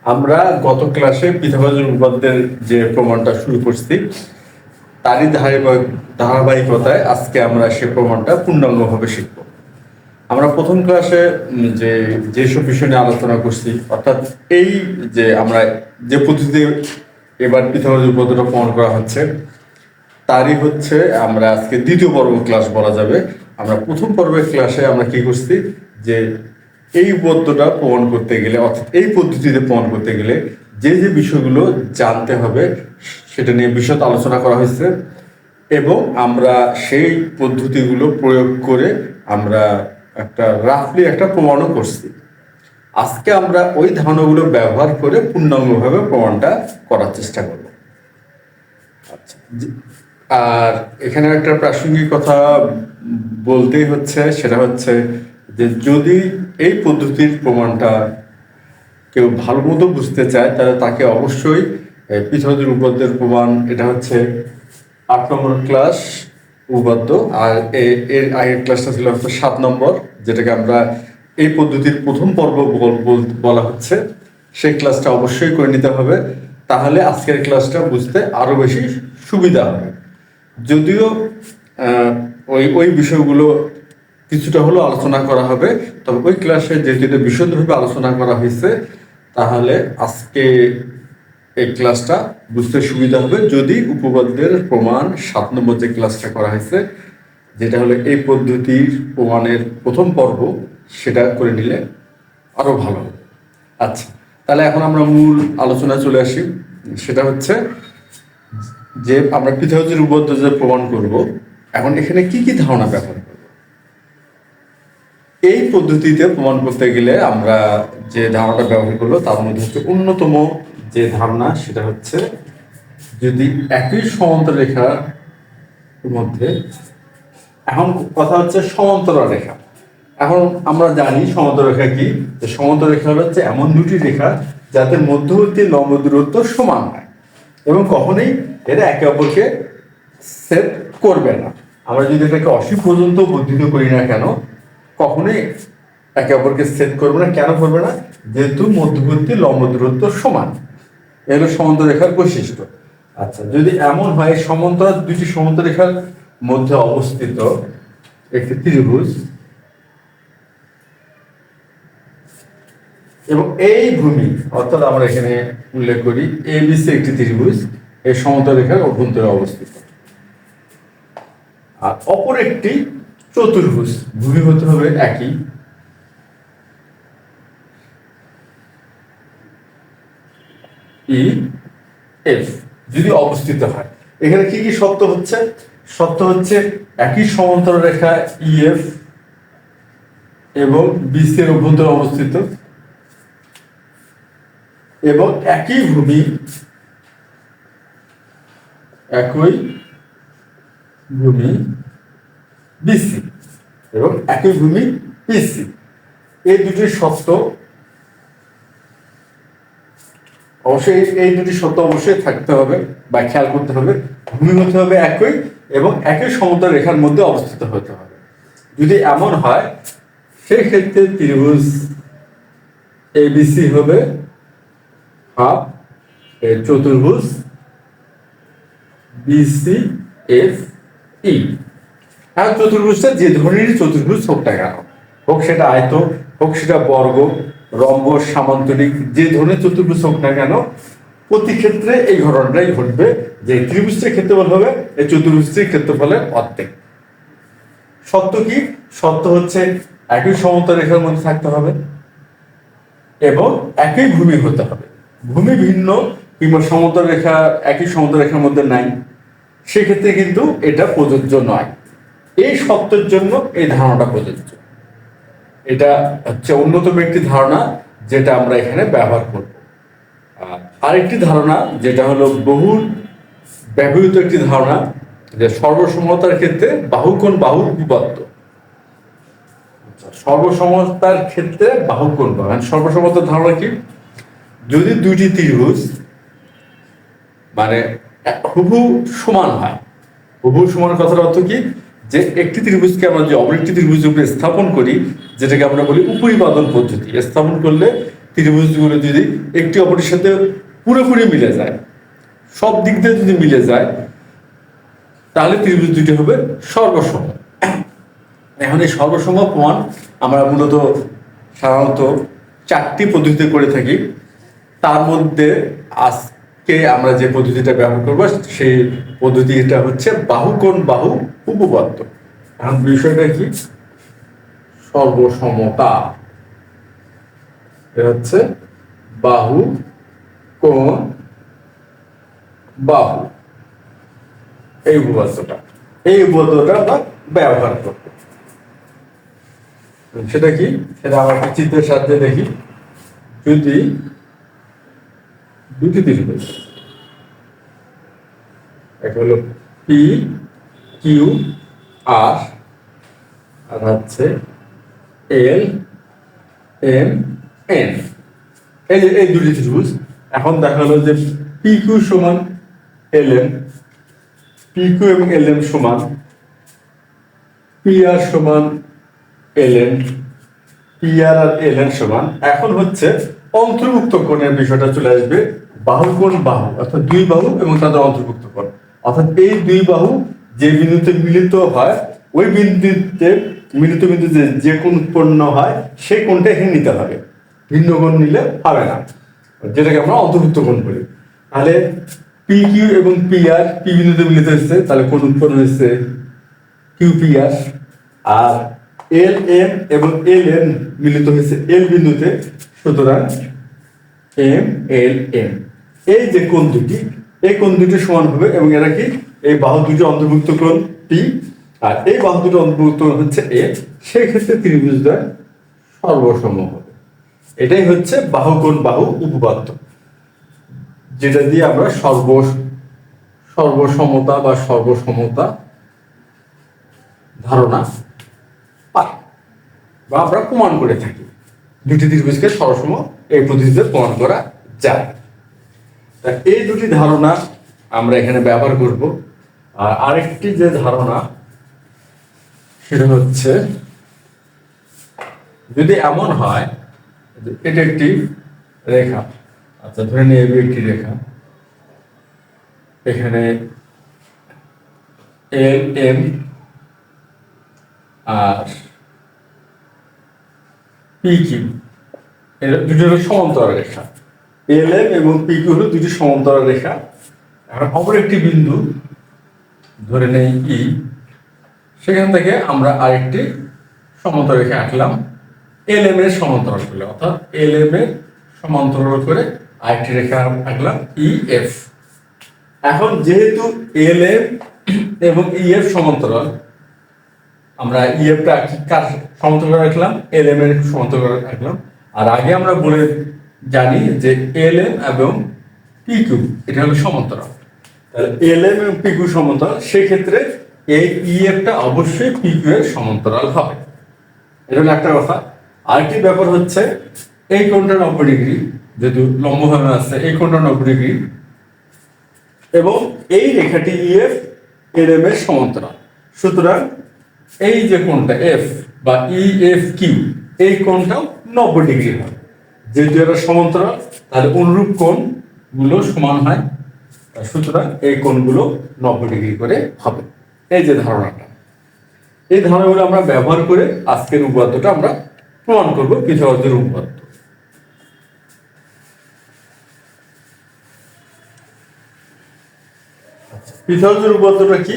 আমরা গত ক্লাসে পিথাগোরাসের উপপাদ্যের যে প্রমাণটা শুরু করছি তারই ধারাবাহিকতায় আজকে আমরা সে প্রমাণটা পূর্ণাঙ্গভাবে শিখব। আমরা প্রথম ক্লাসে যেসব বিষয় নিয়ে আলোচনা করছি, অর্থাৎ এই যে আমরা যে পদ্ধতিতে এবার পিথাগোরাসের উপপাদ্যটা প্রমাণ করা হচ্ছে তারই হচ্ছে আমরা আজকে দ্বিতীয় পর্ব ক্লাস বলা যাবে। আমরা প্রথম পর্বের ক্লাসে আমরা কি করছি যে এই উপপাদ্যটা প্রমাণ করতে গেলে, অর্থাৎ এই পদ্ধতিতে প্রমাণ করতে গেলে যে যে বিষয়গুলো জানতে হবে সেটা নিয়ে বিশদ আলোচনা করা হয়েছে এবং আমরা সেই পদ্ধতিগুলো প্রয়োগ করে আমরা রাফলি একটা প্রমাণও করছি। আজকে আমরা ওই ধারণাগুলো ব্যবহার করে পূর্ণাঙ্গভাবে প্রমাণটা করার চেষ্টা করব। আচ্ছা, আর এখানে একটা প্রাসঙ্গিক কথা বলতেই হচ্ছে, সেটা হচ্ছে যে যদি এই পদ্ধতির প্রমাণটা কেউ ভালো মতো বুঝতে চায় তাহলে তাকে অবশ্যই পিথাগোরাসের উপপাদ্যের প্রমাণ, এটা হচ্ছে 8 নম্বর ক্লাস উপপাদ্য, আর এর আগের ক্লাসটা ছিল হচ্ছে 7 নম্বর, যেটাকে আমরা এই পদ্ধতির প্রথম পর্ব বলা হচ্ছে। সেই ক্লাসটা অবশ্যই করে নিতে হবে, তাহলে আজকের ক্লাসটা বুঝতে আরো বেশি সুবিধা হবে। যদিও ওই বিষয়গুলো কিছুটা হলেও আলোচনা করা হবে, তবে ওই ক্লাসে যেহেতু এটা বিশদভাবে আলোচনা করা হয়েছে তাহলে আজকে এই ক্লাসটা বুঝতে সুবিধা হবে যদি উপপাদ্যের প্রমাণ 7 নম্বর যে ক্লাসটা করা হয়েছে, যেটা হলো এই পদ্ধতির প্রমাণের প্রথম পর্ব, সেটা করে নিলে আরো ভালো হবে। আচ্ছা, তাহলে এখন আমরা মূল আলোচনায় চলে আসি। সেটা হচ্ছে যে আমরা পিথাগোরাসের উপপাদ্য যে প্রমাণ করব, এখন এখানে কি কি ধারণা ব্যবহার করব। এই পদ্ধতিতে প্রমাণ করতে গেলে আমরা যে ধারণাটা ব্যবহার করবো তার মধ্যে হচ্ছে অন্যতম যে ধারণা, সেটা হচ্ছে যদি একই সমান্তর রেখার মধ্যে, এখন কথা হচ্ছে সমান্তরাল রেখা। এখন আমরা জানি সমান্তর রেখা কি, যে সমান্তর রেখা হচ্ছে এমন দুটি রেখা যাদের মধ্যবর্তী লম্ব দূরত্ব সমান হয় এবং কখনোই এরা একে অপরকে ছেদ করবে না। আমরা যদি এটাকে অসীম পর্যন্ত বর্ধিত করি না কেন, কখনোই একে অপরকে ছেদ করবে না। কেন করবে না? যেহেতু মধ্যবর্তী লম্ব দূরত্ব সমান। এগুলো সমান্তর রেখার বৈশিষ্ট্য। আচ্ছা, যদি এমন হয় দুটি সমান্তর রেখার মধ্যে অবস্থিত একটি ত্রিভুজ এবং এই ভূমি, অর্থাৎ আমরা এখানে উল্লেখ করি এবিসি একটি ত্রিভুজ, এই সমান্তর রেখার অভ্যন্তরে অবস্থিত, আর অপর একটি চতুর্ভুজ, ভূমি হতে হবে একই, ই এফ, যদি অবস্থিত হয়। এখানে কি কি শর্ত হচ্ছে? শর্ত হচ্ছে একই সমান্তর রেখা ইএফ এবং বিসি এর অভ্যন্তরে অবস্থিত এবং একই ভূমি বিসি এবং একই ভূমি পিসি। এই দুটি শর্ত অবশ্যই থাকতে হবে বা খেয়াল করতে হবে। ভূমি হতে হবে একই এবং একই সমান্তর রেখার মধ্যে অবস্থিত হতে হবে। যদি এমন হয় সেই ক্ষেত্রে ত্রিভুজ এবিসি হবে হাফ এর চতুর্ভুজ বিসি এফ ই। আর চতুর্ভুজটা যে ধরনের চতুর্ভুজ হোক না কেন, হোক সেটা আয়ত, হোক সেটা বর্গ, রম্বস, সামান্তরিক, যে ধরনের চতুর্ভুজ হোক না কেন, প্রতি ক্ষেত্রে এই ঘটনাটাই ঘটবে যে ত্রিভুজটির ক্ষেত্রফল হবে এই চতুর্ভুজটির ক্ষেত্রফলের অর্ধেক। শর্ত কি? শর্ত হচ্ছে একই সমান্তর রেখার মধ্যে থাকতে হবে এবং একই ভূমি হতে হবে। ভূমি ভিন্ন কিংবা একই সমান্তর রেখার মধ্যে নাই, সেক্ষেত্রে কিন্তু এটা প্রযোজ্য নয়। এই শর্তের জন্য এই ধারণাটা প্রযোজ্য। এটা হচ্ছে অন্যতম একটি ধারণা যেটা আমরা এখানে ব্যবহার করব। আরেকটি ধারণা যেটা হলো বহুল ব্যবহৃত একটি ধারণা, যে সর্বসমতার ক্ষেত্রে বাহুকোণ বাহুর উপপাদ্য। সর্বসমতার ক্ষেত্রে বাহুকোণ বাহু, সর্বসমতার ধারণা কি? যদি দুইটি ত্রিভুজ মানে হুবহু সমান হয়, হুবহু সমান কথার অর্থ কি? যে একটি ত্রিভুজকে আমরা যে অপর একটি ত্রিভুজের উপরে স্থাপন করি, যেটাকে আমরা বলি উপরিপাদন পদ্ধতি, স্থাপন করলে ত্রিভুজগুলো যদি একটি অপরের সাথে পুরোপুরি মিলে যায়, সব দিক দিয়ে যদি মিলে যায়, তাহলে ত্রিভুজ দুটি হবে সর্বসম। এখন এই সর্বসম প্রমাণ আমরা মূলত সাধারণত 4টি পদ্ধতিতে করে থাকি। তার মধ্যে আজকে আমরা যে পদ্ধতিটা ব্যবহার করবো সেই পদ্ধতিটা হচ্ছে বাহু কোণ বাহু উপপাদ্য। এখন বিষয়টা কি? সর্বসমতা। এটা হচ্ছে বাহু কোণ বাহু, এই উপপাদ্যটা আমরা ব্যবহার করব। সেটা কি? সেটা আমরা একটা চিত্রের সাহায্যে দেখি। যদি দুটি ত্রিভুজ, একটা হলো পি কিউ আর, আর হচ্ছে এল এম এন, এই যে এই দুটি ত্রিভুজ। এখন দেখা হলো যে পি কিউ সমান এল এম, পি কিউ এবং এল এম সমান পি আর সমান এল এম, পি আর আর এল এন সমান। এখন হচ্ছে অন্তর্ভুক্ত কোণের বিষয়টা চলে আসবে। বাহু কোণ বাহু অর্থাৎ দুই বাহু এবং তাদের অন্তর্ভুক্ত কোণ, অর্থাৎ এই দুই বাহু যে বিন্দুতে মিলিত হয়, ওই বিন্দুতে মিলিত বিন্দুতে যে কোণ উৎপন্ন হয় সেই কোণটা এখানে নিতে হবে, ভিন্ন কোণ নিলে হবে না, যেটাকে আমরা অন্তর্ভুক্ত কোণ বলি। তাহলে পি কিউ এবং পি আর পি বিন্দুতে মিলিত হচ্ছে, তাহলে কোণ উৎপন্ন হচ্ছে কিউ পি আর। আর এল এম এবং এল এন মিলিত হয়েছে এল বিন্দুতে, সুতরাং এম এল এম। এই যে কোণ দুটি, এই কোণ দুটি সমান হবে এবং এরা কি? এই বাহু দুটি অন্তর্ভুক্ত কোণ পি আর এই বাহু দুটি অন্তর্ভুক্ত হচ্ছে এ, সেই ক্ষেত্রে ত্রিভুজদ্বয় সর্বসম হবে। এটাই হচ্ছে বাহু কোণ বাহু উপপাদ্য, যেটা দিয়ে আমরা সর্বসমতা বা সর্বসমতা ধারণা পাই বা আমরা প্রমাণ করে থাকি। দুটি ত্রিভুজকে সর্বসম এই পদ্ধতিতে প্রমাণ করা যায়। তা এই দুটি ধারণা আমরা এখানে ব্যবহার করব। আর আরেকটি যে ধারণা, সেটা হচ্ছে যদি এমন হয় এটা একটি রেখা, আচ্ছা ধরে নিয়ে একটি রেখা, এখানে L M R P Q এর দুটি হলো সমান্তরাল রেখা। এল এম এবং পি কিউ হলো দুটি সমান্তরাল রেখা। এখন অপর একটি বিন্দু ধরে নেই ই, সেখান থেকে আমরা আরেকটি সমান্তরাল রেখা আঁকলাম এল এম এর সমান্তরাল করে, অর্থাৎ এল এম এর সমান্তরাল করে আরেকটি রেখা আঁকলাম ই এফ। এখন যেহেতু এল এম এবং ই এফ সমান্তরাল, আমরা ই এফটা কার সমান্তরাল রাখলাম? এল এম এর সমান্তরাল রাখলাম। আর আগে আমরা বলে জানি যে এল এম এবং পি কিউ এটা হলো সমান্তরাল। তাহলে এল এম এবং পি কিউ সমান্তরাল, সেক্ষেত্রে এই ই এফটা অবশ্যই পি কিউ এর সমান্তরাল হবে। এটা হলো একটা কথা। আরেকটি ব্যাপার হচ্ছে এই কোণটা 90 ডিগ্রি, যেহেতু লম্বভাবে আছে এই কোণটা 90 ডিগ্রি এবং এই রেখাটি ই এফ এল এম এর সমান্তরাল, সুতরাং এই যে কোণটা এফ বা ই এফ কিউ, এই কোণটাও 90 ডিগ্রি হয়। যেহেতু এরা সমান্তরাল, তাহলে অনুরূপ কোণ গুলো সমান হয়, সুতরাং এই কোণগুলো 90 ডিগ্রি করে হবে। এই যে ধারণাটা, এই ধারণাগুলো আমরা ব্যবহার করে আজকের উপপাদ্যটা আমরা প্রমাণ করব, পিথাগোরাসের উপপাদ্য। পিথাগোরাসের উপপাদ্যটা কি?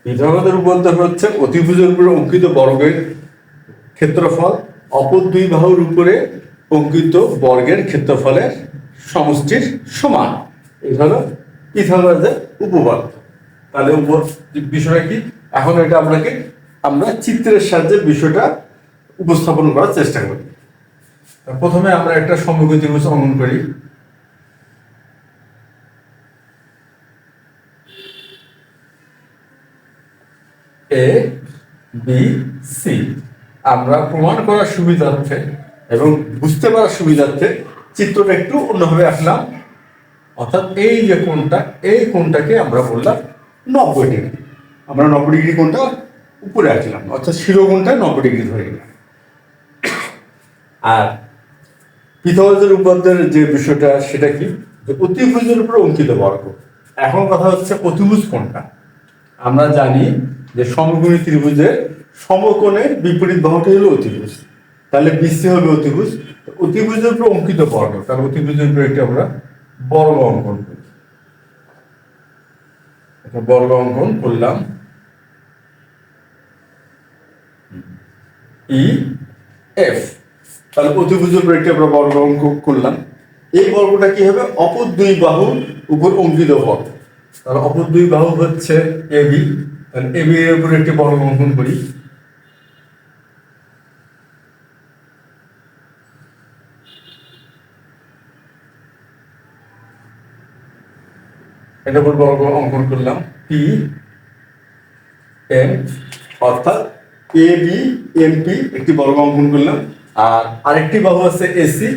পিথাগোরাসের উপপাদ্য হচ্ছে অতিভুজের উপরে অঙ্কিত বর্গের ক্ষেত্রফল অপর দুই বাহুর উপরে অঙ্কিত বর্গের ক্ষেত্রফলের সমষ্টির সমান। এটা হলো পিথাগোরাসের উপপাদ্য। তাহলে বিষয়টা কি? এখন এটা আমরা চিত্রের সাহায্যে বিষয়টা উপস্থাপন করার চেষ্টা করি। প্রথমে আমরা একটা সমকোণী ত্রিভুজ অঙ্কন করি। A B C. আমরা প্রমাণ করার সুবিধার্থে এবং বুঝতে পারার সুবিধার্থে চিত্রটা একটু অন্যভাবে আঁকলাম, অর্থাৎ এই যে কোণটা, এই কোণটাকে আমরা বললাম 90 ডিগ্রি। আমরা 90 ডিগ্রি কোণটা উপরে আঁকলাম, অর্থাৎ শিরোকোণটা 90 ডিগ্রি ধরে নিলাম। আর পিথাগোরাসের উপপাদ্যের যে বিষয়টা সেটা কি, যে অতিভুজের উপর অঙ্কিত বর্গ। এখন কথা হচ্ছে অতিভুজ কোনটা। আমরা জানি যে সমকোণী ত্রিভুজের সমকোণের বিপরীত বাহুটি হলো অতিভুজ, তাহলে বিসি হবে অতিভুজ। অতিভুজের উপর অঙ্কিত বর্গ, তাহলে অতিভুজের উপর একটি আমরা বর্গ অঙ্কন করি। একটা বর্গ অঙ্কন করলাম, ই এফ। তাহলে অতিভুজের উপর একটি আমরা বর্গ অঙ্কন করলাম। এই বর্গটা কি হবে, অপর দুই বাহুর উপর অঙ্কিত বর্গ। তাহলে অপর দুই বাহু হচ্ছে এবি, তাহলে এবি এর উপর একটি বর্গ অঙ্কন করি। এটার উপর বর্গ অঙ্কন করলাম, পি এম, অর্থাৎ এ বি এম পি একটি বর্গ অঙ্কন করলাম। আর আরেকটি বাহু আছে এসি,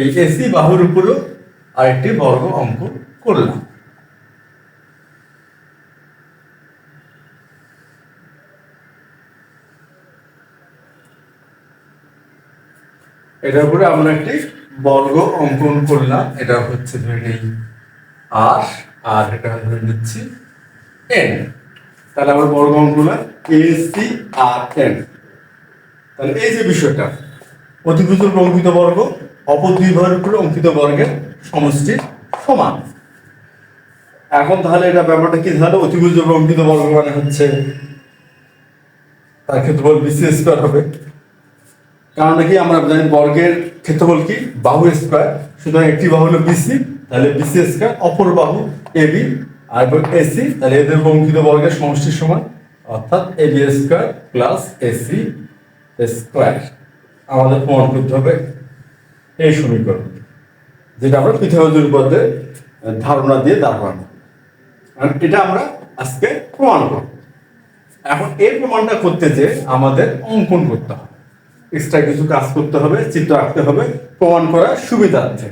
এই এসি বাহুর উপরও আরেকটি বর্গ অঙ্কন করলাম। এটার উপরে আমরা একটি বর্গ অঙ্কন করলাম। এটা হচ্ছে ধরে নেই আর, আর এটা ধরে নিচ্ছি এন। তাহলে আমরা বর্গ অঙ্কন করলাম এসি আর এন। তাহলে এই যে বিষয়টা, অতিভুজের উপর অঙ্কিত বর্গ অপর দুই বাহুর উপরে অঙ্কিত বর্গের সমষ্টির সমান। এখন তাহলে এটা ব্যাপারটা কি, তাহলে অতিভুজের উপর অঙ্কিত বর্গ মানে হচ্ছে তার ক্ষেত্রফল বিসি স্কয়ার হবে। কারণ নাকি আমরা জানি বর্গের ক্ষেত্রফল কি, বাহু স্কয়ার। সুতরাং একটি বাহু হলো বিসি, তাহলে বিসি স্কয়ার, অপর বাহু এবি আর এসি, তাহলে এদের অঙ্কিত বর্গের সমষ্টির সমান, অর্থাৎ A B square plus A C square. আমাদের প্রমাণ করতে হবে এই সমীকরণ, যেটা আমরা পিথাগোরাসের উপপাদ্যের ধারণা দিয়ে দাঁড় করানো। এটা আমরা আজকে প্রমাণ করব। এখন এই প্রমাণটা করতে যে আমাদের অঙ্কন করতে হবে, এক্সট্রা কিছু কাজ করতে হবে, চিত্র আঁকতে হবে প্রমাণ করার সুবিধার্থে।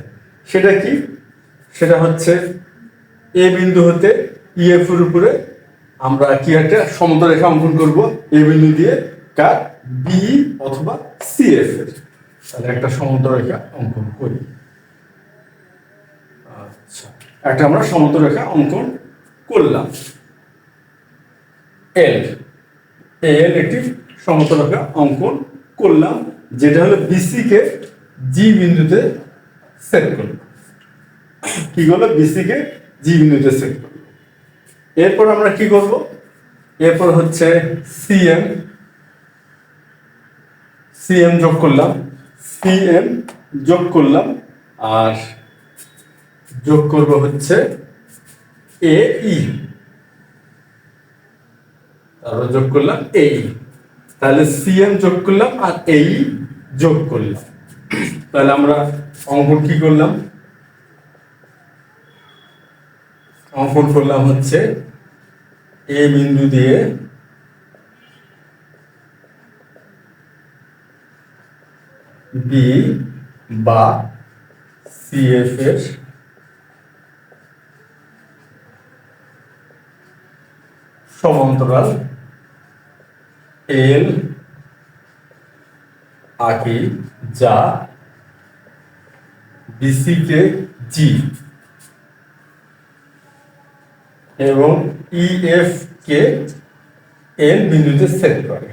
সেটা কি, সেটা হচ্ছে এ বিন্দু হতে ইএফ এর উপরে আমরা কি একটা সমতল রেখা অঙ্কন করব এ বিন্দু দিয়ে, কার, বি অথবা সিএফ এর। তাহলে একটা সমতল রেখা অঙ্কন করি। আচ্ছা, একটা আমরা সমতল রেখা অঙ্কন করলাম, এল এল একটি সমতল রেখা অঙ্কন করলাম, যেটা হলো বিসি কে জি বিন্দুতে সেট করব। কি করলো, বিসি কে জি বিন্দুতে সেট করব। এরপর আমরা কি করব, এরপর হচ্ছে সিএম, সিএম যোগ করলাম, সিএম যোগ করলাম, আর যোগ করব হচ্ছে এ ই, তারপর যোগ করলাম এই। তাহলে সিএম যোগ করলাম আর এই যোগ করলাম। তাহলে আমরা অঙ্কন কি করলাম, অঙ্কন করলাম হচ্ছে এ বিন্দু দিয়ে বি বা সিএফ এর সমান্তরাল এল আঁকি, যা বিসি কে জি এবং ইএফ কে এল বিন্দুতে সেট করে,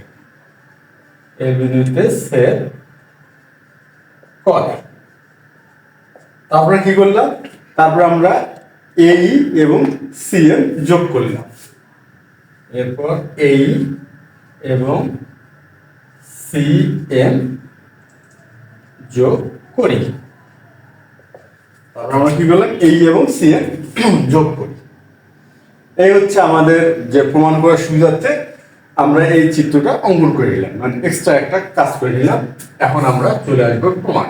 এল বিন্দুতে সেট করে। তারপরে কি করলাম, তারপরে আমরা এই এবং সিএম যোগ করলাম, এরপর এই এবং সিএম যোগ করি। তারপর আমরা কি করলাম, এই এবং সিএম যোগ করি। এই হচ্ছে আমাদের যে প্রমাণ করার সুবিধার্থে আমরা এই চিত্রটা অঙ্কন করে নিলাম, মানে এক্সট্রা একটা কাজ করে নিলাম। এখন আমরা চলে আসবো প্রমাণ।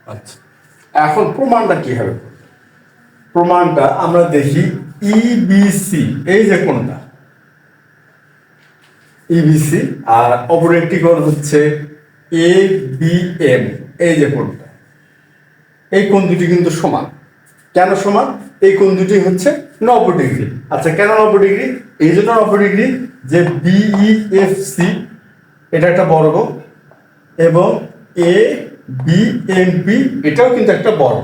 আচ্ছা, এখন প্রমাণটা কি হবে, প্রমাণটা আমরা দেখি ইবিসি, এই যে কোণটা ইবিসি, আর অপর একটি কোণ হচ্ছে এ বি এম, এই যে কোণটা, এই কোণ দুটি কিন্তু সমান। কেন সমান, এই কোণ দুটি হচ্ছে 90 ডিগ্রি। আচ্ছা, কেন 90 ডিগ্রি, এই জন্য 90 ডিগ্রি যে বিইএফসি এটা একটা বর্গ, এবং এ বি এম পি এটাও কিন্তু একটা বর্গ।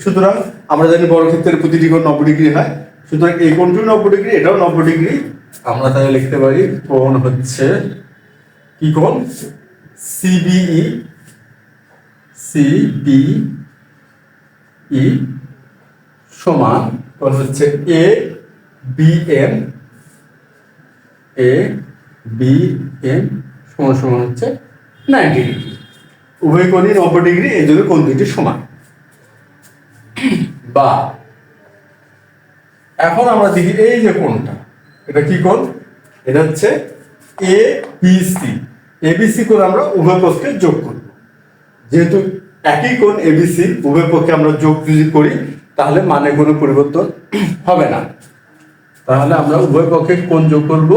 সুতরাং আমরা জানি বর্গক্ষেত্রের প্রতিটি কোণ 90 ডিগ্রি হয়, সুতরাং এই কোণটিও 90 ডিগ্রি, এটাও 90 ডিগ্রি। আমরা তাহলে লিখতে পারি কোণ হচ্ছে কি কোণ, সিবিই, সিবিই সমান কোণ হচ্ছে A B M, A B M সমান সমান হচ্ছে 90 ডিগ্রি। উভয় কোণই 90 ডিগ্রি, এই জন্য কোণ দুটি সমান। বা এখন আমরা দেখি এই যে কোণটা, এটা কি কোণ, এটা হচ্ছে এ বি সি। এবিসি কোণ আমরা উভয় পক্ষে যোগ করব, যেহেতু একই কোণ এবিসি, উভয় পক্ষে আমরা যোগ যদি করি তাহলে মানে কোনো পরিবর্তন হবে না। তাহলে আমরা উভয় পক্ষে কোণ যোগ করব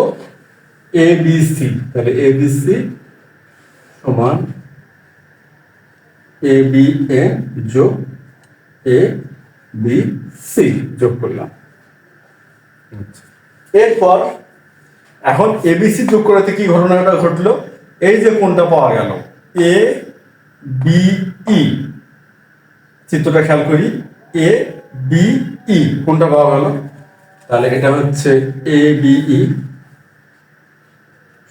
এ বি সি। তাহলে এ বি সি সমান এ বি এম যোগ এ বি সি যোগ করলাম। এরপর এখন এবিসি যোগ করাতে কি ঘটনাটা ঘটলো, এই যে কোণটা পাওয়া গেল এ বি ই, চিত্রটা খেয়াল করি, এ বি ই কোণটা পাওয়া গেল। তাহলে এটা হচ্ছে এ বি ই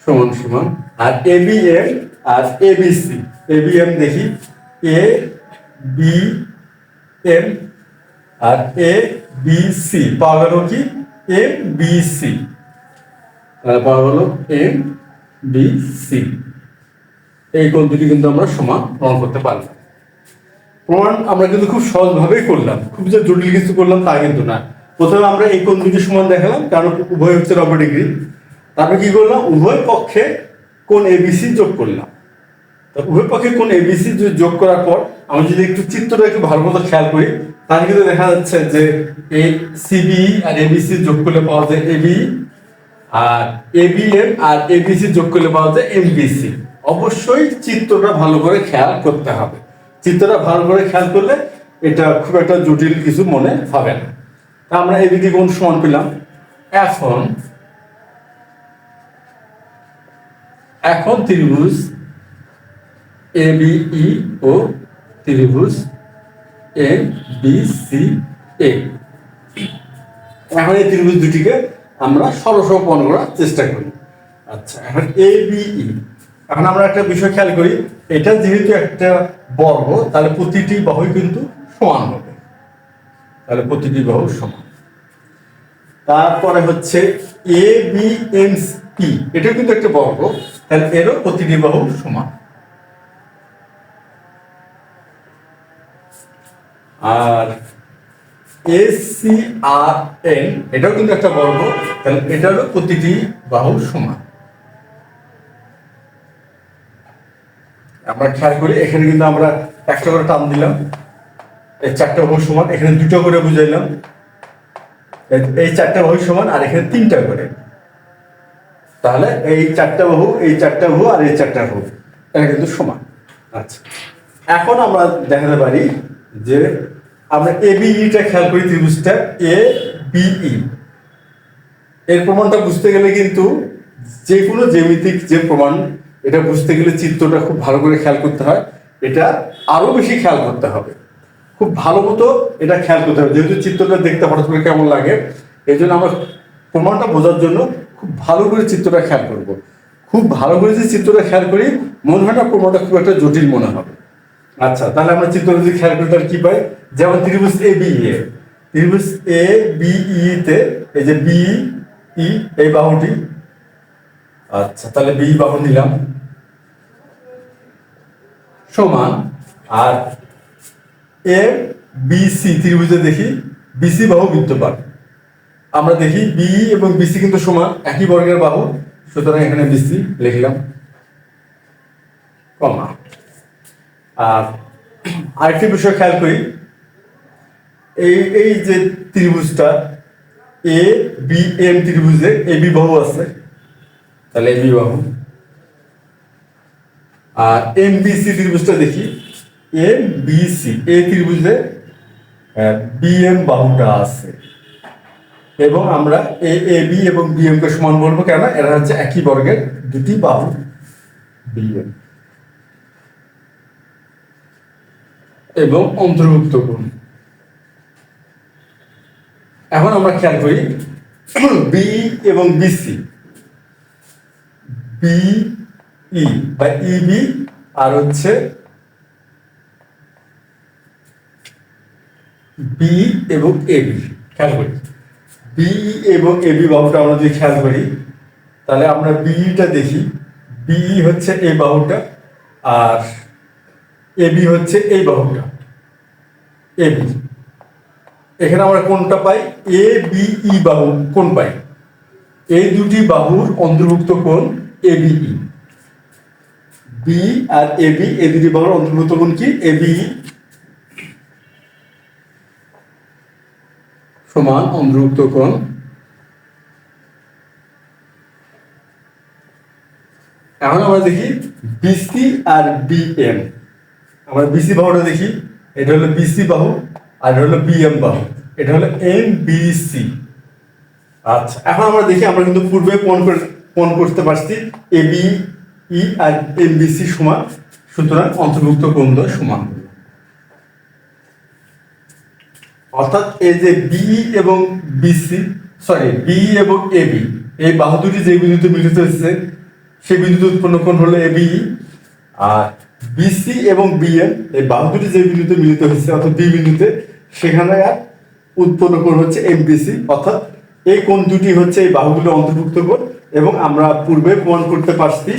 সমান সমান, আর A B M R A B C, A B M দেখি A B M R A B C পাওয়া গেল কি এম বি সি, তাহলে পাওয়া গেল এম বি সি। এই কোণ দুটি কিন্তু আমরা সমান প্রমাণ করতে পারলাম। প্রমাণ আমরা কিন্তু খুব সহজভাবেই করলাম, খুব যে জটিল কিছু করলাম তা কিন্তু না। প্রথমে আমরা এই কোণ দুটি সমান দেখালাম, কারণ উভয় হচ্ছে 90 ডিগ্রি। তারপরে কি করলাম, উভয় পক্ষে কোণ এবিসি যোগ করলাম। তো উভয় পক্ষে কোণ এবিসি যোগ করার পর আমি যদি একটু চিত্রটা একটু ভালো মতো খেয়াল করি, তাহলে কিন্তু দেখা যাচ্ছে যে এই সিবি আর এবিসি যোগ করলে পাওয়া যায় এবি, আর এবিএম আর এবিসি যোগ করলে পাওয়া যায় এমবিসি। অবশ্যই চিত্রটা ভালো করে খেয়াল করতে হবে। চিত্রটা ভালো করে খেয়াল করলে এটা খুব একটা জটিল কিছু মনে হবে না। তা আমরা এদিকে কোণ সমান পেলাম। এখন ত্রিভুজ এবিই ও ত্রিভুজ এবিসি এ, এখন এই ত্রিভুজ দুটিকে আমরা সরসপন করার চেষ্টা করি। আচ্ছা, এখন এবিই, এখন আমরা একটা বিষয় খেয়াল করি, এটা যেহেতু একটা বর্গ তাহলে প্রতিটি বাহুই কিন্তু সমান হবে, তাহলে প্রতিটি বাহু সমান। তারপরে হচ্ছে এ বি এম পি, এটা কিন্তু একটা বর্গ, তাহলে এরও প্রতিটি বাহু সমান। আর এসি আর এন, এটাও কিন্তু একটা বর্গ, তাহলে এটারও প্রতিটি বাহু সমান। আমরা খেয়াল করি এখানে কিন্তু আমরা একটা করে টান দিলাম, এই চারটা বাহু সমান, এখানে দুটো করে বুঝাইলাম, এই চারটা বাহু সমান, আর এখানে তিনটা করে, তাহলে এই চারটা বাহু, এই চারটা বাহু আর এই চারটা বাহু এটা কিন্তু সমান। আচ্ছা, এখন আমরা দেখাতে পারি যে আমরা এ বিইটা খেয়াল করি, ত্রিভুজটা এ বিই, এর প্রমাণটা বুঝতে গেলে কিন্তু যে কোনো জ্যামিতিক যে প্রমাণ এটা বুঝতে গেলে চিত্রটা খুব ভালো করে খেয়াল করতে হয়, এটা আরো বেশি খেয়াল করতে হবে, খুব ভালো মতো এটা খেয়াল করতে হবে। যেহেতু চিত্রটা দেখতে হঠাৎ করে কেমন লাগে, এই জন্য আমরা প্রমাণটা বোঝার জন্য খুব ভালো করে চিত্রটা খেয়াল করব। খুব ভালো করে যে চিত্রটা খেয়াল করি, মনে হয় না প্রমাণটা খুব একটা জটিল মনে হবে। আচ্ছা, তাহলে আমরা চিত্রটা যদি খেয়াল করি তাহলে কি পাই, যেমন ত্রিভুজ এ বি এ, ত্রিভুজ এ বিই তে এই যে বি ই এই বাহুটি, আচ্ছা তাহলে বি বাহু নিলাম সমান, আর এ বি সি ত্রিভুজে দেখি বিসি বাহু বিদ্যমান, আমরা দেখি বি এবং বিসি কিন্তু সমান, একই বর্গের বাহু, সুতরাং এখানে বিসি লিখলাম কমা। আর আরেকটি বিষয় খেয়াল করি, এই যে ত্রিভুজটা A B M ত্রিভুজে A B বাহু আছে, তাহলে এ বি বাহু, আর এম বি সি ত্রিভুজটা দেখি এম বি সি, এই ত্রিভুজে বি এম বাহুটা আছে, এবং আমরা এ বি এবং বি এম কে সমান বলবো, কেন এরা হচ্ছে একই বর্গের দুটি বাহু, বিএম এবং অন্তর্ভুক্ত কোণ। এখন আমরা খেয়াল করি বি এবং বিসি, বিই বা ইবি আর হচ্ছে বি এবং এবি। খেয়াল করি বিই এবং এবি বাহুটা আমরা যদি খেয়াল করি তাহলে আমরা বিইটা দেখি, বিই হচ্ছে এই বাহুটা আর এবি হচ্ছে এই বাহুটা এবি। এখানে আমরা কোনটা পাই? এ বিই বাহু কোন পাই? এই দুটি বাহুর অন্তর্ভুক্ত কোণ এবিই। বি আর এবি এই দুটি বাহুর অন্তর্ভুক্ত কোণ কি? এবিই সমান অন্তর্ভুক্ত কোণ। এখন আমরা দেখি বিসি আর বিএম। আমরা বিসি বাহুটা দেখি, এটা হলো বিসি বাহু আর এটা হলো বিএম বাহু, এটা হলো এম বিসি। আচ্ছা, এখন আমরা দেখি আমরা কিন্তু পূর্বে প্রমাণ করতে পারছি এ বি ই আর এম বিসি সমান, সুতরাং অন্তর্ভুক্ত কোণদ্বয় সমান। অর্থাৎ এই যে বিই এবং বিসি বিই এবং এবি এই বাহু দুটি যে বিন্দুতে মিলিত হচ্ছে সেই বিন্দুতে উৎপন্ন কোণ হলো এবিই, আর বিসি এবং বিএম এই বাহু দুটি যে বিন্দুতে মিলিত হচ্ছে অর্থাৎ বি বিন্দুতে সেখানে উৎপন্ন কোণ হচ্ছে এমবিসি। অর্থাৎ এই কোণ দুটি হচ্ছে এই বাহুগুলো অন্তর্ভুক্ত কোণ এবং আমরা পূর্বে প্রমাণ করতে পারছি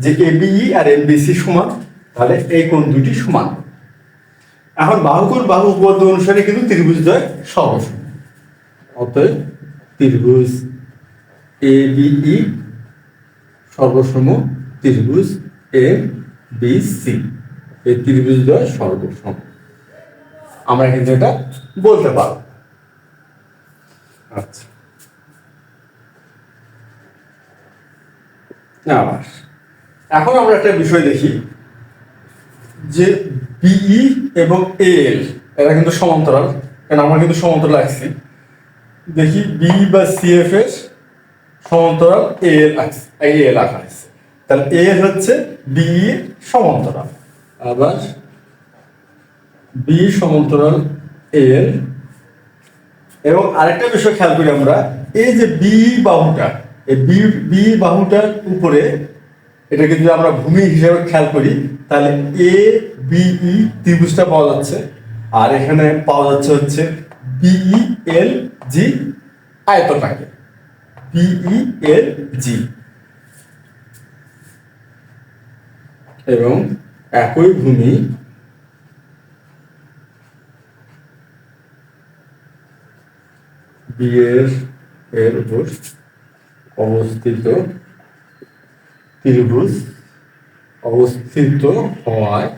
যে এবিই আর এমবিসি সমান, তাহলে এই কোণ দুটি সমান। এখন বাহুকোণ বাহু উপপাদ্য অনুসারে কিন্তু ত্রিভুজদ্বয় সর্বসম। অতএব ত্রিভুজ এবিই সর্বসম ত্রিভুজ এবিসি, এই ত্রিভুজদ্বয় সর্বসম আমরা কিন্তু এটা বলতে পারব। আচ্ছা, আবার এখন আমরা একটা বিষয় দেখি যে বিই এবং এল এরা কিন্তু সমান্তরাল, কারণ আমরা কিন্তু সমান্তরাল আঁকছি। দেখি বি বা সিএফ এর সমান্তরাল এল আঁকা আছে, তাহলে এল হচ্ছে বি সমান্তরাল, আবার বি সমান্তরাল এল। এবং আরেকটা বিষয় খেয়াল করি আমরা, এই যে বি বাহুটা, এই বি বাহুটার উপরে এটাকে যদি আমরা ভূমি হিসেবে খেয়াল করি তাহলে এ বিই ত্রিভুজটা পাওয়া যাচ্ছে, আর এখানে পাওয়া যাচ্ছে হচ্ছে বিই এল জি আয়তটাকে, বিই এল জি। এবং একই ভূমি বি এর উপর অবস্থিত ত্রিভুজ অবস্থিত হওয়ায়,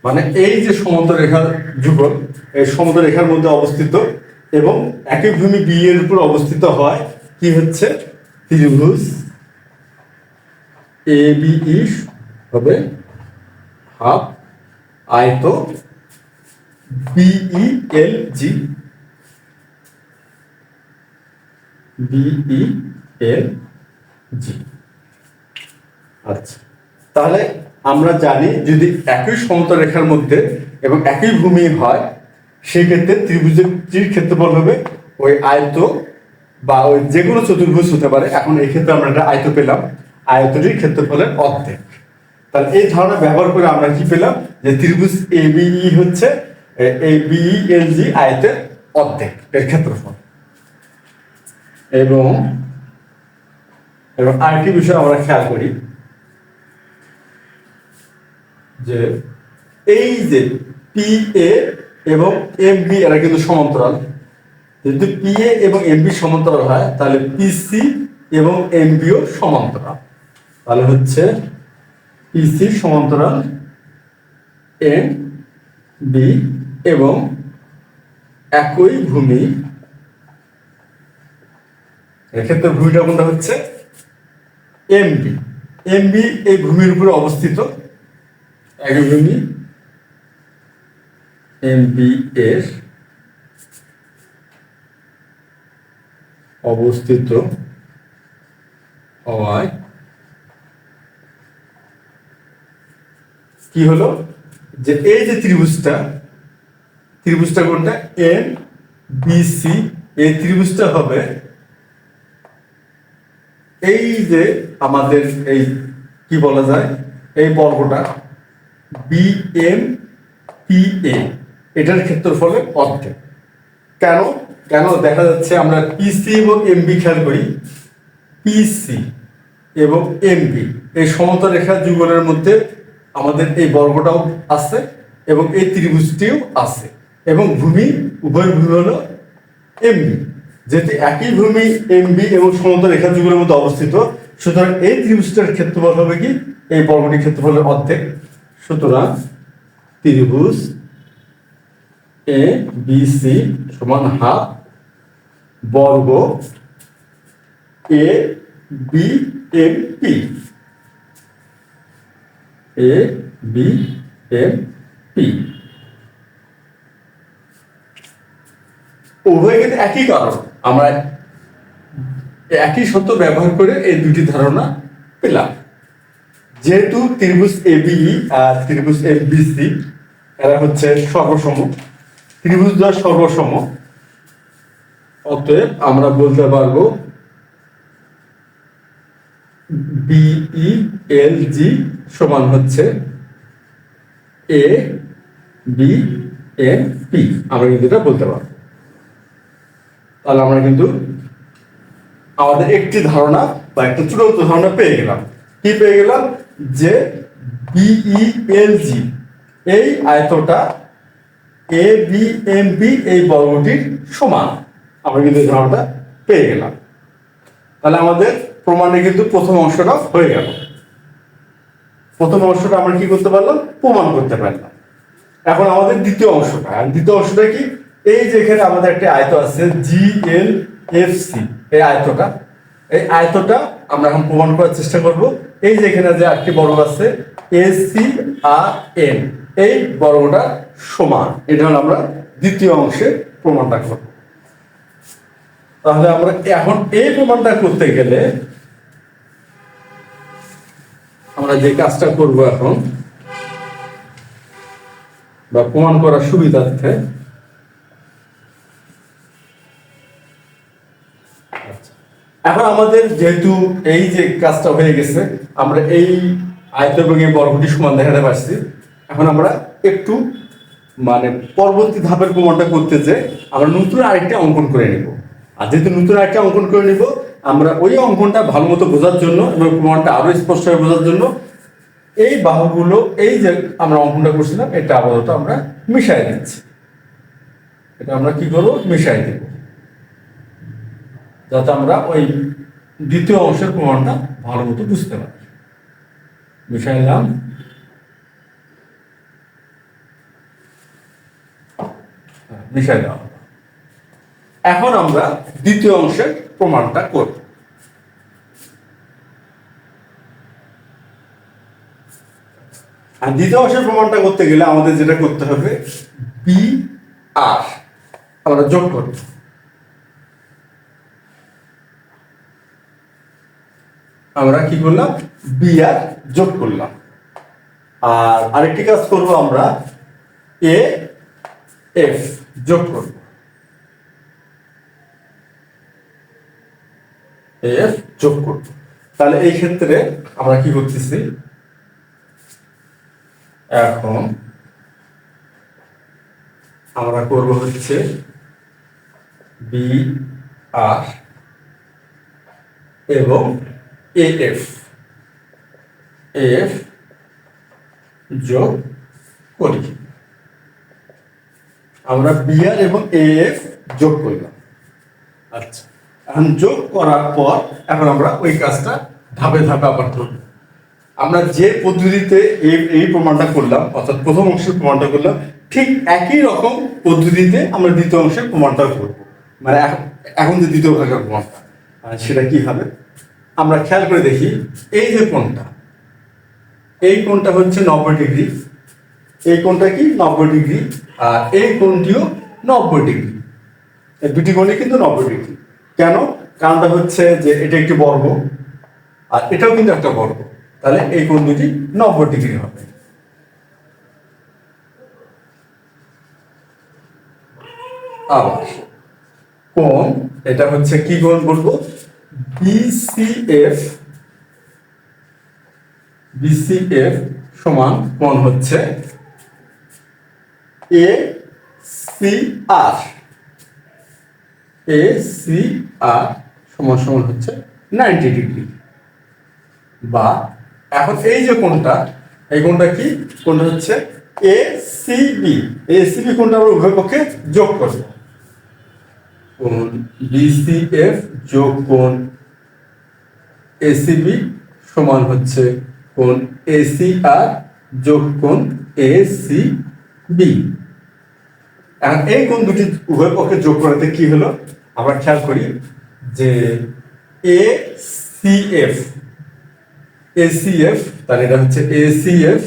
মানে এই যে সমান্তর রেখার যুগল এই সমান্তর রেখার মধ্যে অবস্থিত এবং একই ভূমি বি এর উপর অবস্থিত হয় কি হচ্ছে ত্রিভুজ এ বিই হবে হাফ আয়ত বিই এল জি, বিই এল জি। আচ্ছা, তাহলে আমরা জানি যদি একই সমতল রেখার মধ্যে এবং একই ভূমি হয় সেই ক্ষেত্রে ত্রিভুজের ক্ষেত্রফল হবে ওই আয়ত বা ওই যে কোনো চতুর্ভুজ হতে পারে। এখন এই ক্ষেত্রে আমরা একটা আয়ত পেলাম, আয়তটির ক্ষেত্রফলের অর্ধেক। তাহলে এই ধারণা ব্যবহার করে আমরা কি পেলাম যে ত্রিভুজ এবিই হচ্ছে এই বিই এল জি আয়তের অর্ধেক এর ক্ষেত্রফল। এবং আরেকটি বিষয় আমরা খেয়াল করি যে এই যে পি এ এবং এম বি এরা কিন্তু সমান্তরাল। যদি পি এ এবং এম বি সমান্তরাল হয় তাহলে পিসি এবং এম বিও সমান্তরাল। তাহলে হচ্ছে পিসি সমান্তরাল এম বি এবং একই ভূমি, এক্ষেত্রে ভূমিটা কোনটা হচ্ছে এমবি। এমবি এই ভূমির উপরে অবস্থিত, একই ভূমি এমবি এর অবস্থিত ওয়াই কি হলো, যে এই যে ত্রিভুজটা কোনটা, এন বি সি, এই ত্রিভুজটা হবে এই যে আমাদের এই কি বলা যায়, এই বর্গটা বি এম পি এ, এটার ক্ষেত্রফলের অর্ধেক। কেন কেন দেখা যাচ্ছে আমরা পিসি এবং এমবি খেয়াল করি, পিসি এবং এমবি এই সমতলরেখা যুগলের মধ্যে আমাদের এই বর্গটাও আছে এবং এই ত্রিভুজটিও আছে এবং ভূমি, উভয় ভূমি হলো এমবি। যেহেতু একই ভূমি এমবি এবং সমতলরেখা যুগলের মধ্যে অবস্থিত, সুতরাং এই ত্রিভুজটার ক্ষেত্রফল হবে কি, এই বর্গটির ক্ষেত্রফলের অর্ধেক। সুতরাং ত্রিভুজ এ বি সি সমান হাফ বর্গ A B M P, A B M P উভয় কিন্তু একই কারণ, আমরা একই সত্য ব্যবহার করে এই দুটি ধারণা পেলাম। যেহেতু ত্রিভুজ এবিই আর ত্রিভুজ এবিসি এরা হচ্ছে সর্বসম, ত্রিভুজ দ্বয় সর্বসম, অতএব আমরা বলতে পারবো বিই এল জি সমান হচ্ছে এ বি এম পি, আমরা কিন্তু এটা বলতে পারবো। তাহলে আমরা কিন্তু আমাদের একটি ধারণা বা একটা চূড়ান্ত ধারণা পেয়ে গেলাম। কি পেয়ে গেলাম, যে বিই এল জি এই আয়তটা এ বি এম বি এই বর্গটির সমান, আমরা কিন্তু এই ধারণাটা পেয়ে গেলাম। তাহলে আমাদের প্রমাণে কিন্তু প্রথম অংশটা হয়ে গেল। প্রথম অংশটা আমরা কি করতে পারলাম, প্রমাণ করতে পারলাম। এখন আমাদের দ্বিতীয় অংশটা, আর দ্বিতীয় অংশটা কি, এই যে এখানে আমাদের একটা আয়ত আছে জি এল এফ সি, এই আয়তটা আমরা এখন প্রমাণ করার চেষ্টা করব। এই যে এখানে যে একটি বর্গ আছে এ সি আর এন, এই বর্গটা সমান, এটা হলো আমরা দ্বিতীয় অংশে প্রমাণটা করব। তাহলে আমরা এখন এই প্রমাণটা করতে গেলে আমরা যে কাজটা করব এখন, বা প্রমাণ করার সুবিধার্থে, এখন আমাদের যেহেতু এই যে কাজটা হয়ে গেছে, আমরা এই আয়ত এবং এই বর্গটি সমান দেখাতে পারছি, এখন আমরা একটু মানে পরবর্তী ধাপের প্রমাণটা করতে যে আমরা নতুন আরেকটা অঙ্কন করে নিব। আর যেহেতু নতুন আরেকটা অঙ্কন করে নিব, আমরা ওই অঙ্কনটা ভালো মতো বোঝার জন্য এবং প্রমাণটা আরো স্পষ্টভাবে বোঝার জন্য এই বাহুগুলো, এই যে আমরা অঙ্কনটা করছিলাম, এটা আপাতত আমরা মিশাই দিচ্ছি। এটা আমরা কি করবো, মিশাই দেব, যাতে আমরা ওই দ্বিতীয় অংশের প্রমাণটা ভালো মতো বুঝতে পারি। মিশাইলাম, মিশাই দেওয়া। এখন আমরা দ্বিতীয় অংশের প্রমাণটা করব। আর দ্বিতীয় অংশের প্রমাণটা করতে গেলে আমাদের যেটা করতে হবে, বি আর আমরা যোগ করব। আমরা কি করলাম, বি আর যোগ করলাম। আর আরেকটি কাজ করব, আমরা এ এফ যোগ করব, এফ যোগ করব। তাহলে এই ক্ষেত্রে আমরা কি করতেছি, এখন আমরা করব হচ্ছে বি আর এবং এফ যোগ করি। আমরা বি আর এবং এফ যোগ করলাম। আচ্ছা, এখন যোগ করার পর এখন আমরা ওই কাজটা ধাপে ধাপে আবার করব। আমরা যে পদ্ধতিতে এই প্রমাণটা করলাম, অর্থাৎ প্রথম অংশের প্রমাণটা করলাম, ঠিক একই রকম পদ্ধতিতে আমরা দ্বিতীয় অংশের প্রমাণটা করব। মানে এখন যে দ্বিতীয় ভাগের প্রমাণটা, সেটা কি হবে, আমরা খেয়াল করে দেখি। এই যে কোণটা, এই কোণটা হচ্ছে 90 ডিগ্রি, এই কোণটা কি 90 ডিগ্রি, আর এই কোণটিও 90 ডিগ্রি। এই দুটি কোণই কিন্তু 90 ডিগ্রি। কেন? কারণটা হচ্ছে যে এটা একটি বর্গ, আর এটাও কিন্তু একটা বর্গ, তাহলে এই কোণ দুটি 90 ডিগ্রি হবে। আবার কোণ, এটা হচ্ছে কি কোণ বলবো, বিসিএফ। বিসিএফ সমান কোণ হচ্ছে A C R. A C আর সমান সমান হচ্ছে 90 ডিগ্রি। বা এখন এই যে কোণটা, এই কোণটা কি, কোণটা হচ্ছে A C B. A C B কোণটা আমরা উভয় পক্ষে যোগ করব। কোণ বিসিএফ যোগ কোণ এসিবি সমান হচ্ছে কোণ এসিআর যোগ কোণ এসিবি। এখন এই কোণ দুটি উভয় পক্ষে যোগ করাতে কি হলো, আমরা খেয়াল করি যে এসিএফ, এসিএফ তাহলে এটা হচ্ছে এসিএফ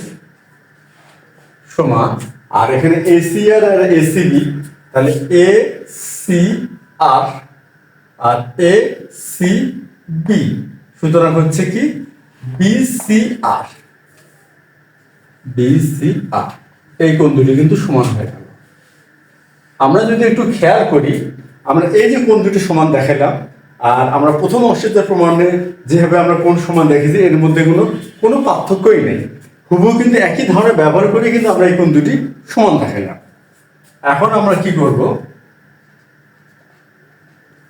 সমান, আর এখানে এসিআর আর এসিবি, তাহলে এ সি আর আর এ সি বি, সুতরাং হচ্ছে কি বিসিআর। বিসিআর এই কোণ দুটি কিন্তু সমান হয়ে গেল। আমরা যদি একটু খেয়াল করি, আমরা এই যে কোণ দুটি সমান দেখালাম, আর আমরা প্রথম অস্বীকার প্রমাণে যেভাবে আমরা কোণ সমান দেখেছি, এর মধ্যে কোনো পার্থক্যই নেই, হুবহু কিন্তু একই ধরনের ব্যবহার করে কিন্তু আমরা এই কোণ দুটি সমান দেখালাম। এখন আমরা কি করব,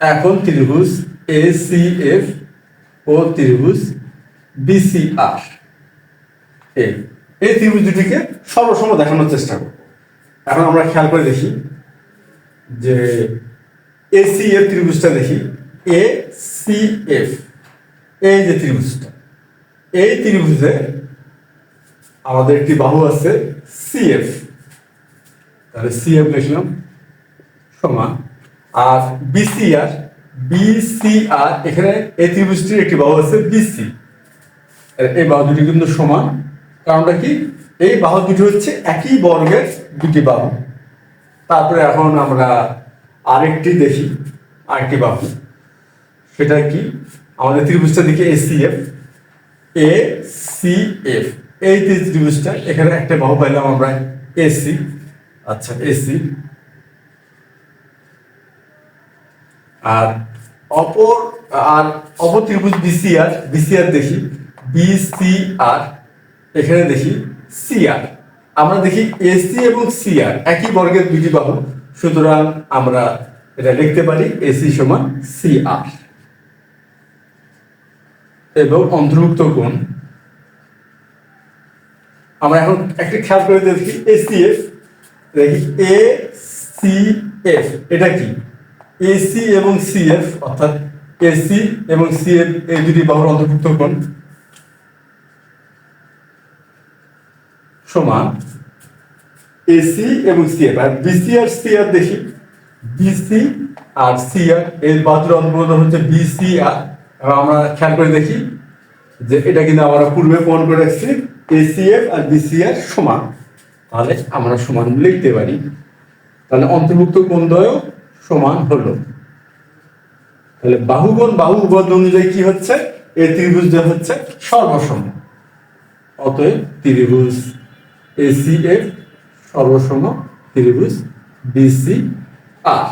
এখন ত্রিভুজ এসিএফ ও ত্রিভুজ বিসিআর এই ত্রিভুজ দুটিকে সর্বসম দেখানোর চেষ্টা করব। এখন আমরা খেয়াল করে দেখি যে এসিএফ ত্রিভুজটা দেখি, এসিএফ এই যে ত্রিভুজটা, এই ত্রিভুজে আমাদের একটি বাহু আছে সিএফ, তাহলে সিএফ লিখলাম সমান, আর বিসিআর, বিসিআর এখানে এই ত্রিভুজটির একটি বাহু আছে বিসি, এই বাহু দুটি কিন্তু সমান। কারণটা কি, এই বাহু দুটি হচ্ছে একই বর্গের দুটি বাহু। তারপরে এখন আমরা আরেকটি দেখি, আরেকটি বাহু, সেটা কি, আমাদের ত্রিভুজটা দেখি এসিএফ, এসিএফ এই ত্রিভুজটা, এখানে একটা বাহু পাইলাম আমরা এসি, আচ্ছা এসি, আর অপর ত্রিভুজ বিসিআর, বিসিআর দেখি বিসিআর, এখানে দেখি সিআর। আমরা দেখি এসি এবং সিআর একই বর্গের দুটি বাহু, সুতরাং আমরা এটা লিখতে পারি এসি সমান সিআর। এবং অন্তর্ভুক্ত কোণ আমরা এখন একটা খেয়াল করে দেখি, এসিএফ দেখি এসিএফ এটা কি, এসি এবং সিএফ অর্থাৎ এসি এবং সিএফ এই দুটি বাহুর অন্তর্ভুক্ত কোণ সমান এসি এবং সিএফ। আর বিসি আর সিআর দেখি, বিসি আর সিআর এর বাহুর অন্তর্ভুক্ত হচ্ছে বিসিআর। এবং আমরা খেয়াল করে দেখি যে এটা কিন্তু আমরা পূর্বে প্রমাণ করে রাখছি এসিএফ আর বিসিআর সমান, তাহলে আমরা সমান লিখতে পারি। তাহলে অন্তর্ভুক্ত কোণদ্বয় সমান হলো, তাহলে বাহুগণ বাহু উপাদ্য অনুযায়ী কি হচ্ছে, এই ত্রিভুজ হচ্ছে সর্বসম। অতএব ত্রিভুজ এসিএফ সর্বসম ত্রিভুজ বিসিআর।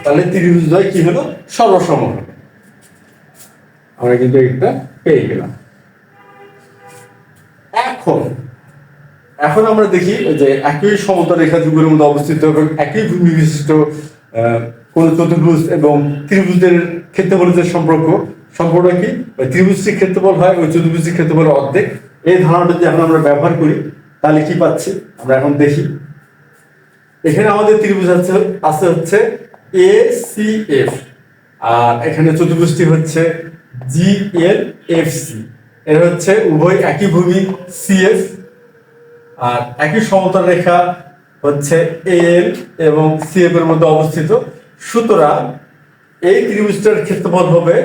তাহলে ত্রিভুজদ্বয় কি হলো, সর্বসম হলো। আমরা কিন্তু এটা পেয়ে গেলাম। এখন আমরা দেখি যে একই সমতল রেখা যুগের মধ্যে অবস্থিত এবং একই ভূমি বিশিষ্ট কোন চতুর্ভুজ এবং ত্রিভুজের ক্ষেত্রফলের যে সম্পর্কটা কি, ত্রিভুজটির ক্ষেত্রফল হয় ওই চতুর্ভুজটির ক্ষেত্রফলের অর্ধেক। এই ধারণাটা যদি এখন আমরা ব্যবহার করি তাহলে কি পাচ্ছি, আমরা এখন দেখি। এখানে আমাদের ত্রিভুজ আছে হচ্ছে এসিএফ, আর এখানে চতুর্ভুজটি হচ্ছে জিএলএফসি। এর হচ্ছে উভয় একই ভূমি সিএফ, আর একই সমতল রেখা হচ্ছে এল এবং সিএফ এর মধ্যে অবস্থিত। সুতরাং এই ত্রিভুজটার ক্ষেত্রফল হবে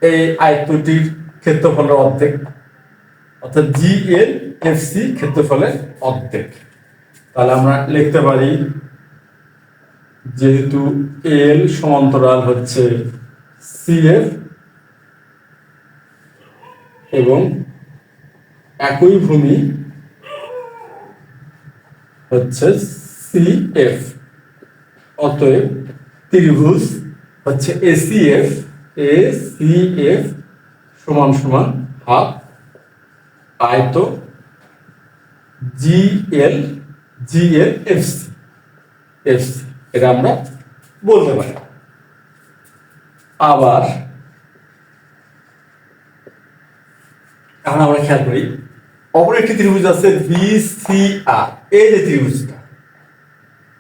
এই আয়তটির ক্ষেত্রফলের অর্ধেক, অর্থাৎ জিএলএফসি ক্ষেত্রফলের অর্ধেক। তাহলে আমরা লিখতে পারি যেহেতু এল সমান্তরাল হচ্ছে সিএফ, এবং একই ভূমি হচ্ছে CF। অতএব ত্রিভুজ হচ্ছে ACF সমান সমান হাফ আয়ত GLFC। এটা আমরা বলতে পারি। আবার এখন আমরা খেয়াল করি, অপর একটি ত্রিভুজ আছে BCR। এই যে ত্রিভুজটা,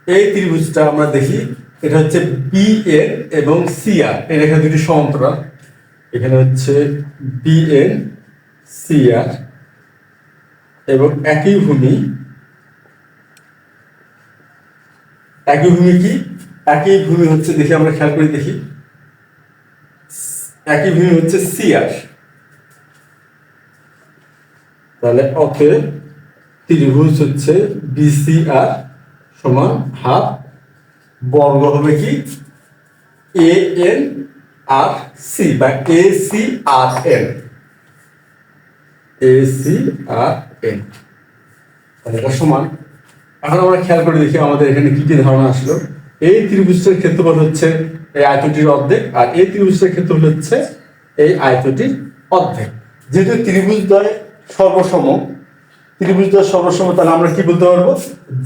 এই ত্রিভুজটা আমরা দেখি, এটা হচ্ছে BN এবং CR, এই রেখা দুটি সমান্তরাল। এখানে হচ্ছে BN CR এবং একই ভূমি কি? একই ভূমি হচ্ছে, দেখি আমরা খেয়াল করে দেখি, একই ভূমি হচ্ছে CR। তাহলে অতএব ত্রিভুজ হচ্ছে BCR সমান হাফ, বর্গ হবে কি ANRC বা ACRN। তাহলে এটা সমান। এখন আমরা খেয়াল করে দেখি আমাদের এখানে কি কি ধারণা আসলো। এই ত্রিভুজের ক্ষেত্রফল হচ্ছে এই আয়তটির অর্ধেক, আর এই ত্রিভুজের ক্ষেত্রফল হচ্ছে এই আয়তটির অর্ধেক। যেহেতু ত্রিভুজদ্বয় সর্বসম, তাহলে আমরা কি বলতে পারবো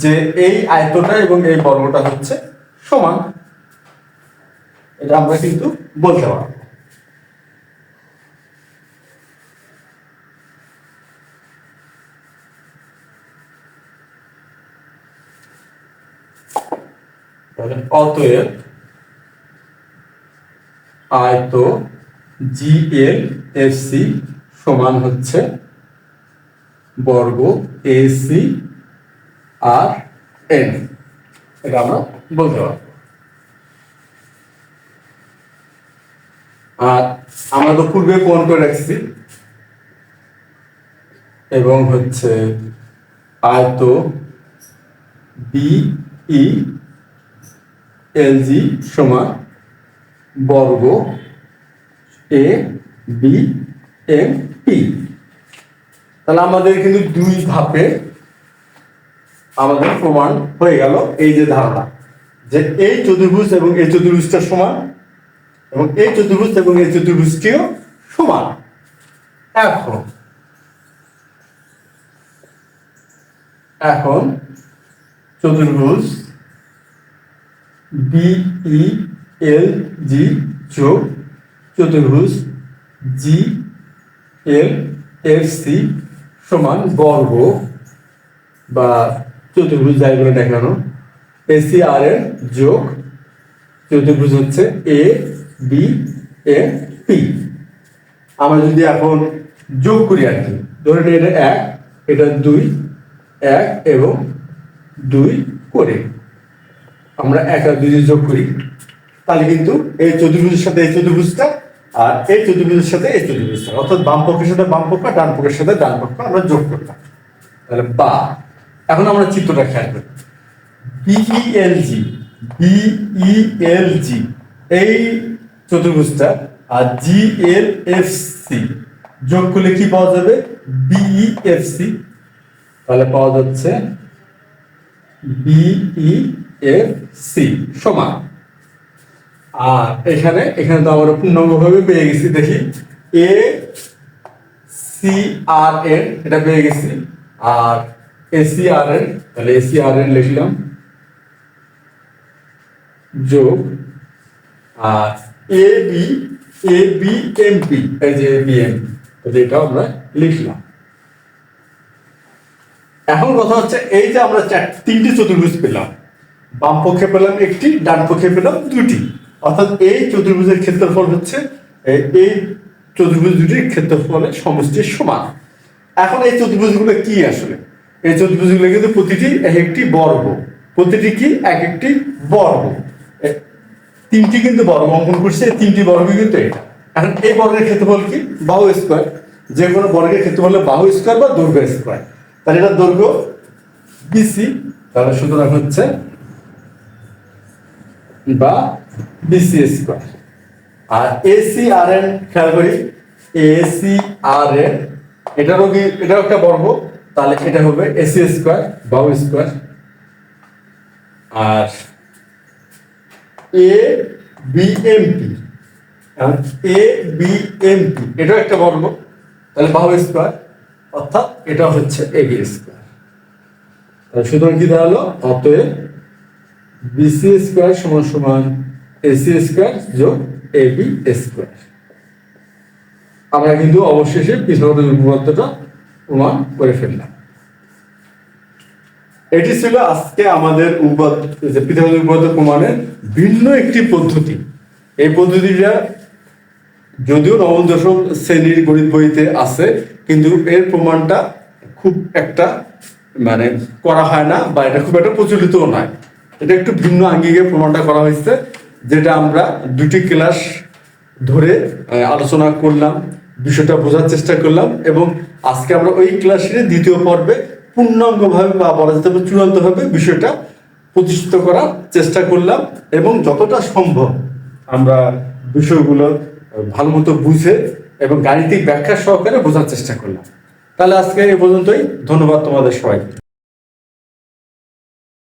যে এই আয়তটা এবং এই বর্গটা হচ্ছে সমান। এটা আমরা কিন্তু বলতে পারবো। তাহলে অতএব আয়ত GLFC সমান হচ্ছে বর্গ ACRN। এটা আমরা বলতে পারবো। আর আমরা তো পূর্বে প্রমাণ করে রাখছি, এবং হচ্ছে আয়ত BELG সমান বর্গ ABMP। তাহলে আমাদের কিন্তু দুই ধাপে আমাদের প্রমাণ হয়ে গেল এই যে ধারণা যে এই চতুর্ভুজ এবং এই চতুর্ভুজটা সমান, এবং এই চতুর্ভুজ এবং এই চতুর্ভুজটিও সমান। এখন চতুর্ভুজ BELG যোগ চতুর্ভুজ GLFC সমান বর্গ বা চতুর্ভুজ যাই বলে দেখানো ACRN যোগ চতুর্ভুজ হচ্ছে ABMP। আমরা যদি এখন যোগ করি আর কি, ধরেন এটা 1, এটা 2, 1 এবং 2 করে আমরা 1 আর 2 যোগ করি, তাহলে কিন্তু এই চতুর্ভুজের সাথে এই চতুর্ভুজটা আর এই চতুর্ভুজের সাথে এই চতুর্ভুজটা, অর্থাৎ বাম পক্ষের সাথে বাম পক্ষ, ডান পক্ষের সাথে ডান পক্ষ আমরা যোগ করলাম। তাহলে বা এখন আমরা চিত্রটা খেয়াল করি, BELG এই চতুর্ভুজটা আর GLFC যোগ করলে কি পাওয়া যাবে? BEFC। তাহলে পাওয়া যাচ্ছে BEFC সমান। আর এখানে তো আমরা পূর্ণাঙ্গ ভাবে পেয়ে গেছি, দেখি ACRN এটা পেয়ে গেছি, আর ACRN, তাহলে ACRN লিখলাম যোগ, আর ABMP এই যে ABMP, তাহলে এটাও আমরা লিখলাম। এখন কথা হচ্ছে এই যে আমরা তিনটি চতুর্ভুজ পেলাম, বাম পক্ষে পেলাম একটি, ডান পক্ষে পেলাম দুটি, অর্থাৎ এই চতুর্ভুজের ক্ষেত্রফল হচ্ছে এই চতুর্ভুজ দুটির ক্ষেত্রফলের সমষ্টির সমান। এখন এই চতুর্ভুজগুলো কি আসলে? এই চতুর্ভুজগুলো কিন্তু প্রতিটি এক একটি বর্গ, প্রতিটি কি এক একটি বর্গ, তিনটি কিন্তু বর্গ অঙ্কন করছে, তিনটি বর্গ কিন্তু এটা। এখন এই বর্গের ক্ষেত্রফল কি? বাহু স্কয়ার। যে কোনো বর্গের ক্ষেত্রফল বাহু স্কয়ার বা দৈর্ঘ্য স্কয়ার। তাহলে এটা দৈর্ঘ্য BC, তাহলে সুতরাং হচ্ছে বা BC স্কয়ার। আর ACRN খেয়াল করি, এসি আর এ এটারও কি এটাও একটা বর্গ, তাহলে এটা হবে এসি স্কোয়ার বাহু square. R A B M P, A B M P এটাও একটা বর্গ, তাহলে বাহু স্কোয়ার, অর্থাৎ এটা হচ্ছে এ বি স্কোয়ার। সুতরাং কি দাঁড়ালো, অতএব বিসি স্কোয়ার সমান সমান এসি স্কোয়ার যোগ এ বি স্কোয়ার। আমরা কিন্তু অবশেষে পিথাগোরাসের উপপাদ্যটা প্রমাণ করে ফেললাম। এটি ছিল আজকে আমাদের পিথাগোরাসের উপপাদ্য প্রমাণের ভিন্ন একটি পদ্ধতি। এই পদ্ধতিটা যদিও নবম দশম শ্রেণীর গণিত বইতে আছে, কিন্তু এর প্রমাণটা খুব একটা মানে করা হয় না, বা এটা খুব একটা প্রচলিতও নয়। এটা একটু ভিন্ন আঙ্গিকে প্রমাণটা করা হয়েছে, যেটা আমরা দুটি ক্লাস ধরে আলোচনা করলাম, বিষয়টা বোঝার চেষ্টা করলাম, এবং আজকে আমরা ওই ক্লাসের দ্বিতীয় পর্বে পূর্ণাঙ্গভাবে বা বলা যেতে পারে চূড়ান্তভাবে বিষয়টা প্রতিষ্ঠিত করার চেষ্টা করলাম, এবং যতটা সম্ভব আমরা বিষয়গুলো ভালো মতো বুঝে এবং গাণিতিক ব্যাখ্যা সহকারে বোঝার চেষ্টা করলাম। তাহলে আজকে এই পর্যন্তই। ধন্যবাদ তোমাদের সবাইকে।